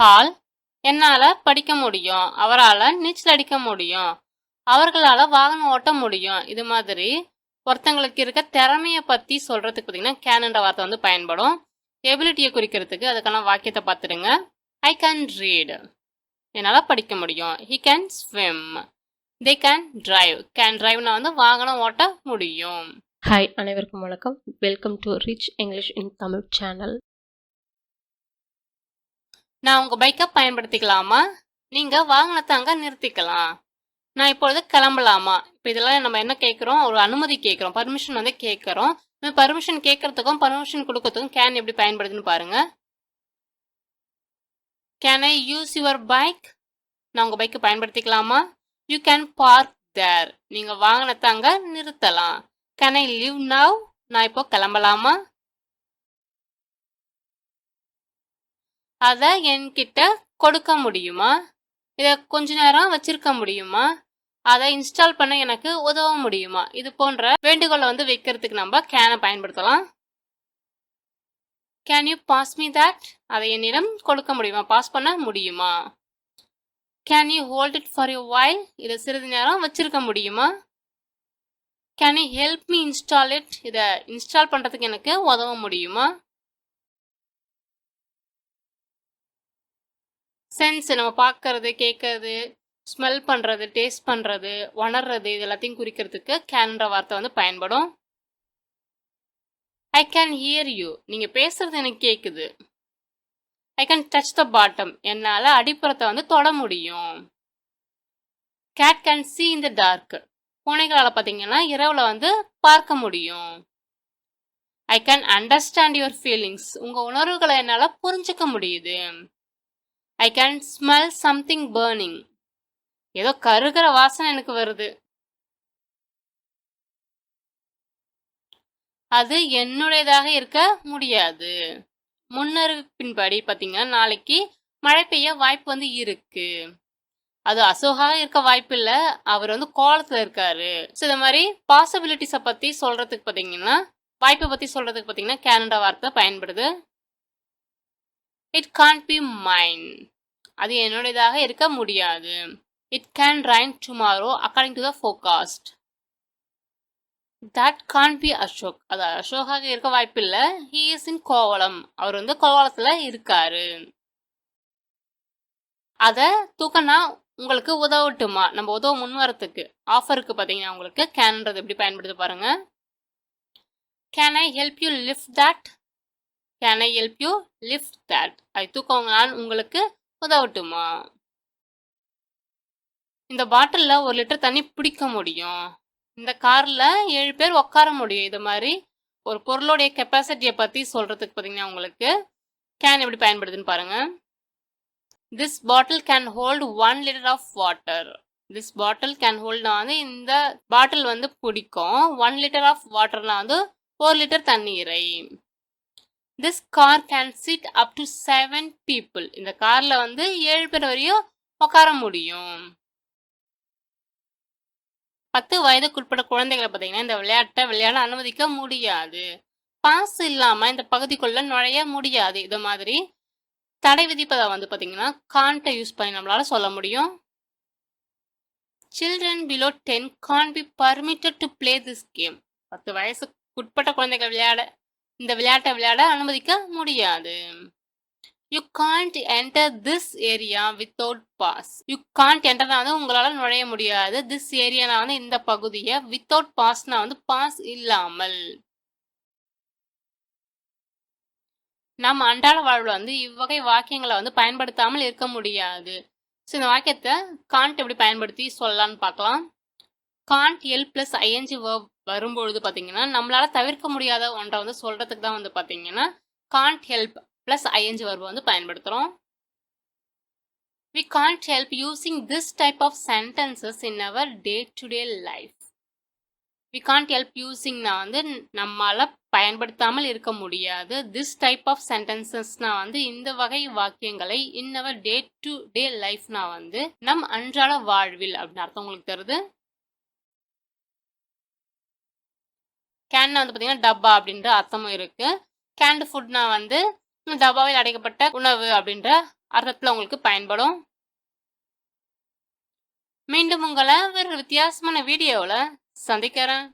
Hall என்னால படிக்க முடியும், அவரால் நீச்சல் அடிக்க முடியும், அவர்களால வாகனம் ஓட்ட முடியும். இது மாதிரி ஒருத்தங்களுக்கு இருக்க திறமையை பத்தி சொல்றதுக்கு பார்த்தீங்கன்னா கேன்ன்ற வார்த்தை வந்து பயன்படும். எபிலிட்டியை குறிக்கிறதுக்கு அதுக்கான வாக்கியத்தை பார்த்துடுங்க. ஐ கேன் ரீட், என்னால் படிக்க முடியும். He can swim, they can drive, can டிரைவ்னா வந்து வாகனம் ஓட்ட முடியும். ஹாய், அனைவருக்கும் வணக்கம். Welcome to rich English in Tamil channel. நான் உங்கள் பைக்கை பயன்படுத்திக்கலாமா? நீங்கள் வாகனத்தை அங்கே நிறுத்திக்கலாம். நான் இப்பொழுது கிளம்பலாமா? இப்போ இதெல்லாம் நம்ம என்ன கேட்குறோம்? ஒரு அனுமதி கேட்குறோம், பர்மிஷன் வந்து கேட்குறோம். இந்த பர்மிஷன் கேட்கறதுக்கும் பர்மிஷன் கொடுக்கறதுக்கும் கேன் எப்படி பயன்படுதுன்னு பாருங்க. Can I use your bike? நான் உங்கள் பைக்கை பயன்படுத்திக்கலாமா? யூ கேன் பார்க் தேர், நீங்கள் வாகனத்தை அங்கே நிறுத்தலாம். Can I leave now? நான் இப்போ கிளம்பலாமா? அதை என்கிட்ட கொடுக்க முடியுமா? இதை கொஞ்ச நேரம் வச்சிருக்க முடியுமா? அதை இன்ஸ்டால் பண்ண எனக்கு உதவ முடியுமா? இது போன்ற வேண்டுகோளை வந்து வைக்கிறதுக்கு நம்ம கேனை பயன்படுத்தலாம். Can you pass me that? அதை என்னிடம் கொடுக்க முடியுமா, பாஸ் பண்ண முடியுமா? Can you hold it for you while? இதை சிறிது நேரம் வச்சிருக்க முடியுமா? Can you help me install it? இதை இன்ஸ்டால் பண்ணுறதுக்கு எனக்கு உதவ முடியுமா? சென்ஸ் நம்ம பார்க்கறது, கேட்கறது, ஸ்மெல் பண்ணுறது, டேஸ்ட் பண்ணுறது, உணர்றது, இது எல்லாத்தையும் குறிக்கிறதுக்கு கேன்ற வார்த்தை வந்து பயன்படும். ஐ கேன் ஹியர் யூ, நீங்கள் பேசுறது எனக்கு கேட்குது. I can touch the bottom, என்னால் அடிப்புறத்தை வந்து தொட முடியும். Cat can see in the dark, பூனைகளால் பார்த்தீங்கன்னா இரவில் வந்து பார்க்க முடியும். I can understand your feelings, உங்கள் உணர்வுகளை என்னால் புரிஞ்சுக்க முடியுது. I can smell something burning, ஏதோ கருகிற வாசனை எனக்கு வருது. அது என்னுடையதாக இருக்க முடியாது. முன்னறிவிப்பின்படி பார்த்தீங்கன்னா நாளைக்கு மழை பெய்ய வாய்ப்பு வந்து இருக்கு. அது அசோகாக இருக்க வாய்ப்பு இல்லை, அவர் வந்து கோலத்தில் இருக்காரு. ஸோ இந்த மாதிரி பாசிபிலிட்டிஸை பற்றி சொல்றதுக்கு பார்த்தீங்கன்னா, வாய்ப்பை பற்றி சொல்றதுக்கு பார்த்தீங்கன்னா கேனடா வார்த்தை பயன்படுது. இட் கான்ட் பி மைன், அது என்னுடையதாக இருக்க முடியாது. It can rain tomorrow according to the forecast. That can't be Ashok, அது அசோகாக இருக்க வாய்ப்பு இல்லை. ஹீ இஸ் இன் கோவளம், அவர் வந்து கோவளத்தில் இருக்காரு. அதை தூக்கனா உங்களுக்கு உதவட்டுமா, நம்ம உதவ முன்வரத்துக்கு ஆஃபருக்கு பார்த்தீங்கன்னா உங்களுக்கு கேன்ன்றது எப்படி பயன்படுத்த பாருங்க. Can I help you lift that? Can I help you lift that, அது தூக்க நான் உங்களுக்கு உதவட்டுமா? இந்த பாட்டிலில் 1 லிட்டர் தண்ணி பிடிக்க முடியும். இந்த காரில் 7 பேர் உட்கார முடியும். இது மாதிரி ஒரு பொருளுடைய கெப்பாசிட்டியை பற்றி சொல்கிறதுக்கு பார்த்தீங்கன்னா உங்களுக்கு கேன் எப்படி பயன்படுதுன்னு பாருங்கள். This bottle can hold 1 liter of water. This bottle can hold வந்து இந்த பாட்டில் வந்து பிடிக்கும். 1 liter ஆஃப் வாட்டர்னா வந்து 4 லிட்டர் தண்ணீரை. This car can sit up to 7 people. இந்த காரில் வந்து 7 பேர் வரையும் உட்கார முடியும். 10 வயதுக்குட்பட்ட குழந்தைகளை பார்த்தீங்கன்னா இந்த விளையாட்டை விளையாட அனுமதிக்க முடியாது. பாஸ் இல்லாமல் இந்த பகுதிக்குள்ள நுழைய முடியாது. இது மாதிரி தடை விதிப்பதை வந்து பார்த்தீங்கன்னா கான்ட்டை யூஸ் பண்ணி நம்மளால சொல்ல முடியும். Children below 10 can't be permitted to play this game. 10 வயசுக்குட்பட்ட குழந்தைகள் இந்த விளையாட்டை விளையாட அனுமதிக்க முடியாது. You can't enter this area without pass. You can't என்டர்னா வந்து உங்களால் நுழைய முடியாது. திஸ் ஏரியானா வந்து இந்த பகுதியை, வித்தவுட் பாஸ்னா வந்து பாஸ் இல்லாமல். நம்ம அன்றாட வாழ்வில் வந்து இவ்வகை வாக்கியங்களை வந்து பயன்படுத்தாமல் இருக்க முடியாது. ஸோ இந்த வாக்கியத்தை கான்ட் எப்படி பயன்படுத்தி சொல்லலான்னு பார்க்கலாம். Can't L plus I N G verb வரும்பொழுது பார்த்தீங்கன்னா நம்மளால் தவிர்க்க முடியாத ஒன்றை வந்து சொல்கிறதுக்கு தான் வந்து பார்த்தீங்கன்னா கான்ட் ஹெல்ப் ப்ளஸ் ஐஎன்ஜி வேர்பை வந்து பயன்படுத்துகிறோம். We can't help using this type of sentences in our day-to-day life. We can't help usingனா வந்து நம்மளால பயன்படுத்தாமல் இருக்க முடியாது. This type of sentencesனா வந்து இந்த வகை வாக்கியங்களை in our day-to-day lifeனா வந்து நம் அன்றாட வாழ்வில் அப்படின்னு அர்த்தம் உங்களுக்கு தருது. கேன்னா வந்து பார்த்தீங்கன்னா டப்பா அப்படின்ற அர்த்தமும் இருக்கு. கேன்டு ஃபுட்னா வந்து டப்பாவில் அடைக்கப்பட்ட உணவு அப்படின்ற அர்த்தத்தில் உங்களுக்கு பயன்படும். மீண்டும் உங்களை வேறு வித்தியாசமான வீடியோவில் சந்திக்கிறேன்.